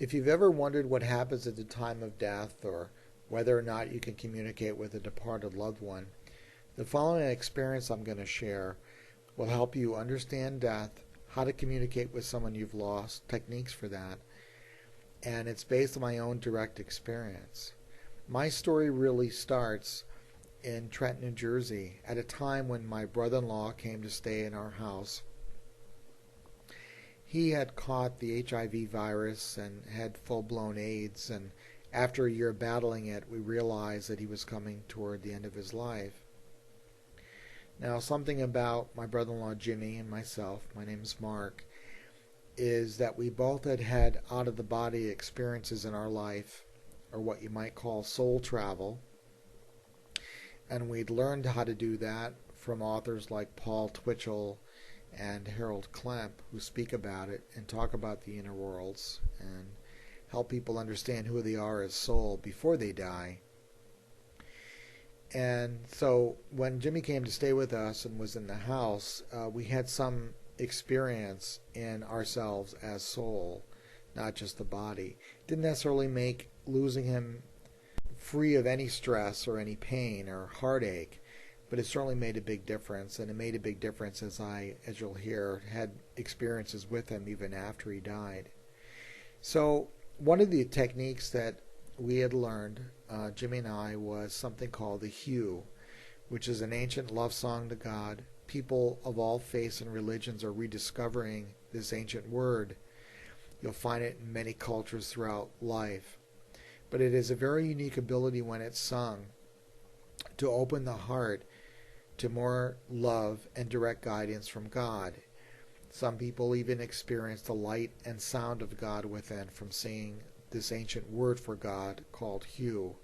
If you've ever wondered what happens at the time of death or whether or not you can communicate with a departed loved one, the following experience I'm going to share will help you understand death, how to communicate with someone you've lost, techniques for that, and it's based on my own direct experience. My story really starts in Trenton, New Jersey, at a time when my brother-in-law came to stay in our house. He had caught the HIV virus and had full-blown AIDS, and after a year of battling it, we realized that he was coming toward the end of his life. Now, something about my brother-in-law Jimmy and myself, my name is Mark, is that we both had had out-of-the-body experiences in our life, or what you might call soul travel, and we'd learned how to do that from authors like Paul Twitchell and Harold Klemp, who speak about it and talk about the inner worlds and help people understand who they are as soul before they die. And so when Jimmy came to stay with us and was in the house, we had some experience in ourselves as soul, not just the body. Didn't necessarily make losing him free of any stress or any pain or heartache, but it certainly made a big difference, and it made a big difference as you'll hear, had experiences with him even after he died. So one of the techniques that we had learned, Jimmy and I, was something called the hue, which is an ancient love song to God. People of all faiths and religions are rediscovering this ancient word. You'll find it in many cultures throughout life. But it is a very unique ability when it's sung to open the heart to more love and direct guidance from God. Some people even experience the light and sound of God within from singing this ancient word for God called hue,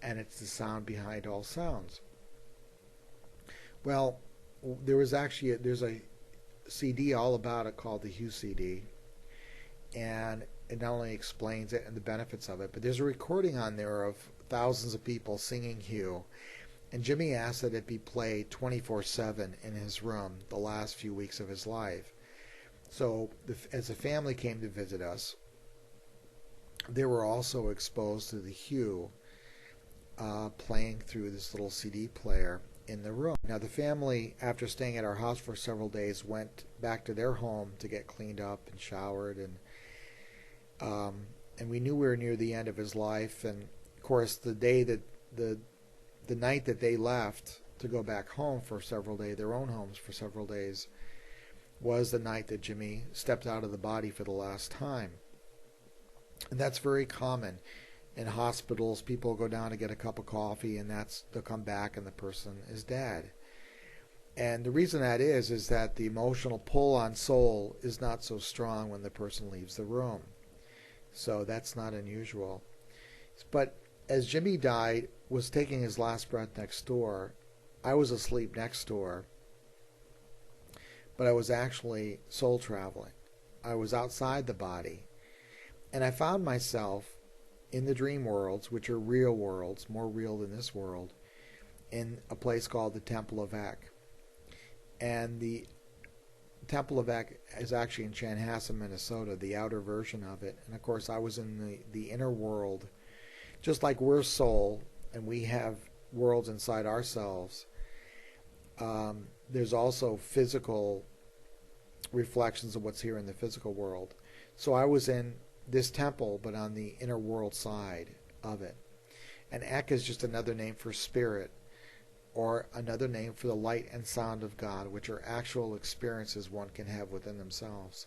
and it's the sound behind all sounds. Well, there's a CD all about it called the Hue CD, and it not only explains it and the benefits of it, but there's a recording on there of thousands of people singing hue. And Jimmy asked that it be played 24/7 in his room the last few weeks of his life. So as the family came to visit us, they were also exposed to the hue playing through this little CD player in the room. Now the family, after staying at our house for several days, went back to their home to get cleaned up and showered, and we knew we were near the end of his life. And of course, the night that they left to go back home for several days, their own homes for several days, was the night that Jimmy stepped out of the body for the last time. And that's very common in hospitals. People go down to get a cup of coffee, and they'll come back and the person is dead. And the reason that is that the emotional pull on soul is not so strong when the person leaves the room. So that's not unusual. But as Jimmy died, was taking his last breath next door, I was asleep next door, but I was actually soul traveling. I was outside the body, and I found myself in the dream worlds, which are real worlds, more real than this world, in a place called the Temple of Eck. And the Temple of Eck is actually in Chanhassen, Minnesota, the outer version of it. And of course, I was in the inner world. Just like we're soul and we have worlds inside ourselves, there's also physical reflections of what's here in the physical world. So I was in this temple, but on the inner world side of it. And Ek is just another name for spirit, or another name for the light and sound of God, which are actual experiences one can have within themselves.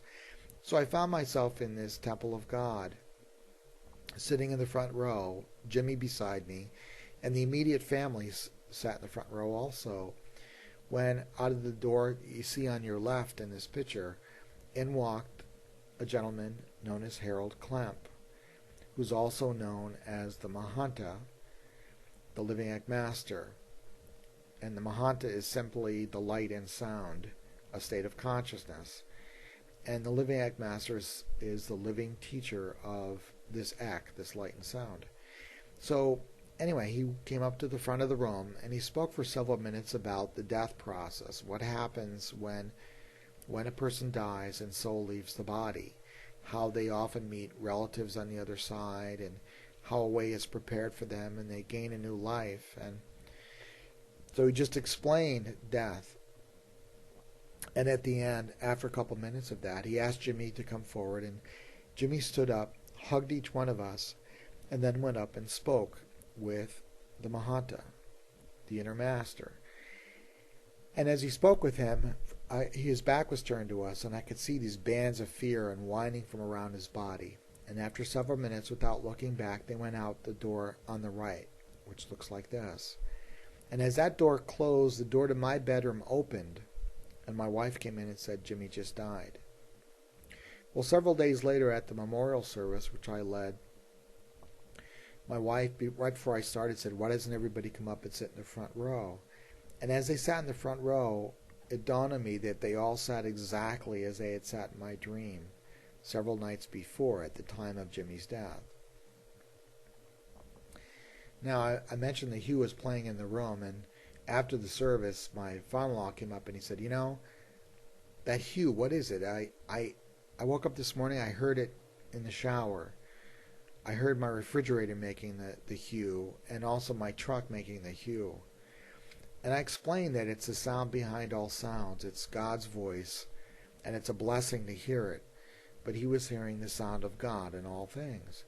So I found myself in this temple of God, sitting in the front row, Jimmy beside me, and the immediate families sat in the front row also, when out of the door you see on your left in this picture, in walked a gentleman known as Harold Klemp, who's also known as the Mahanta, the Living Egg Master. And the Mahanta is simply the light and sound, a state of consciousness. And the Living Egg Master is the living teacher of this Ek, this light and sound. So anyway, he came up to the front of the room and he spoke for several minutes about the death process, what happens when a person dies and soul leaves the body. how they often meet relatives on the other side, and how a way is prepared for them and they gain a new life. And so he just explained death. And at the end, after a couple minutes of that, he asked Jimmy to come forward, and Jimmy stood up, hugged each one of us, and then went up and spoke with the Mahanta, the inner master. And as he spoke with him, his back was turned to us, and I could see these bands of fear unwinding from around his body. And after several minutes, without looking back, they went out the door on the right, which looks like this. And as that door closed, the door to my bedroom opened, and my wife came in and said, Jimmy just died. Well, several days later at the memorial service, which I led, my wife, right before I started, said, why doesn't everybody come up and sit in the front row? And as they sat in the front row, it dawned on me that they all sat exactly as they had sat in my dream several nights before at the time of Jimmy's death. Now, I mentioned that Hugh was playing in the room, and after the service, my father-in-law came up and he said, that Hugh, what is it? I woke up this morning, I heard it in the shower. I heard my refrigerator making the hue, and also my truck making the hue. And I explained that it's the sound behind all sounds. It's God's voice, and it's a blessing to hear it. But he was hearing the sound of God in all things.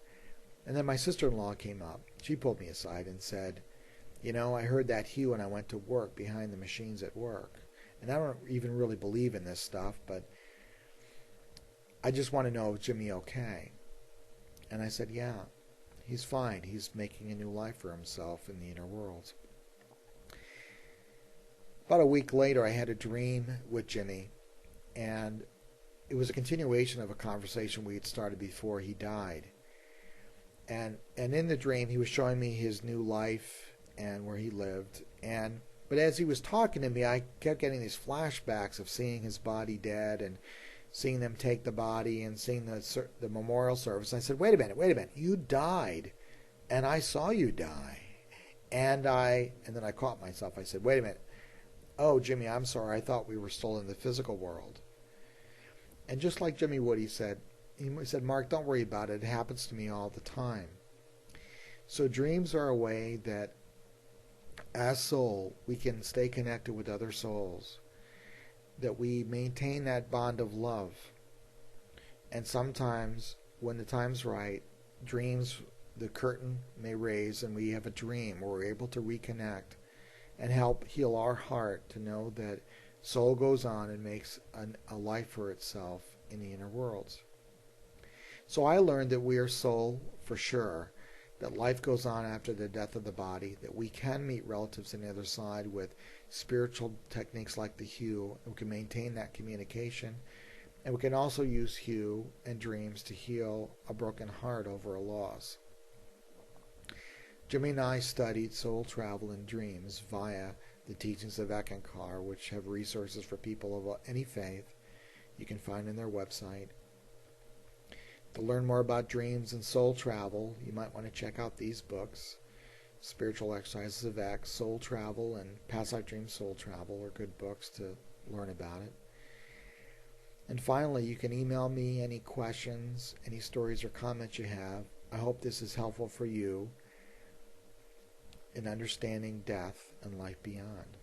And then my sister-in-law came up. She pulled me aside and said, I heard that hue when I went to work behind the machines at work. And I don't even really believe in this stuff, but I just want to know, is Jimmy okay? And I said, yeah, he's fine. He's making a new life for himself in the inner worlds. About a week later, I had a dream with Jimmy, and it was a continuation of a conversation we had started before he died. And in the dream, he was showing me his new life and where he lived. But as he was talking to me, I kept getting these flashbacks of seeing his body dead and seeing them take the body and seeing the memorial service. I said, wait a minute, you died, and I saw you die. And then I caught myself. I said, wait a minute. Oh, Jimmy, I'm sorry. I thought we were still in the physical world. And just like Jimmy Wood, he said, Mark, don't worry about it. It happens to me all the time. So dreams are a way that, as soul, we can stay connected with other souls, that we maintain that bond of love. And sometimes, when the time's right, dreams, the curtain may raise, and we have a dream where we're able to reconnect and help heal our heart to know that soul goes on and makes a life for itself in the inner worlds. So I learned that we are soul for sure, that life goes on after the death of the body, that we can meet relatives on the other side with spiritual techniques like the hue, and we can maintain that communication, and we can also use hue and dreams to heal a broken heart over a loss. Jimmy and I studied soul travel and dreams via the teachings of Eckankar, which have resources for people of any faith. You can find on their website. To learn more about dreams and soul travel, you might want to check out these books. Spiritual Exercises of X, Soul Travel, and Past Life Dreams Soul Travel are good books to learn about it. And finally, you can email me any questions, any stories or comments you have. I hope this is helpful for you in understanding death and life beyond.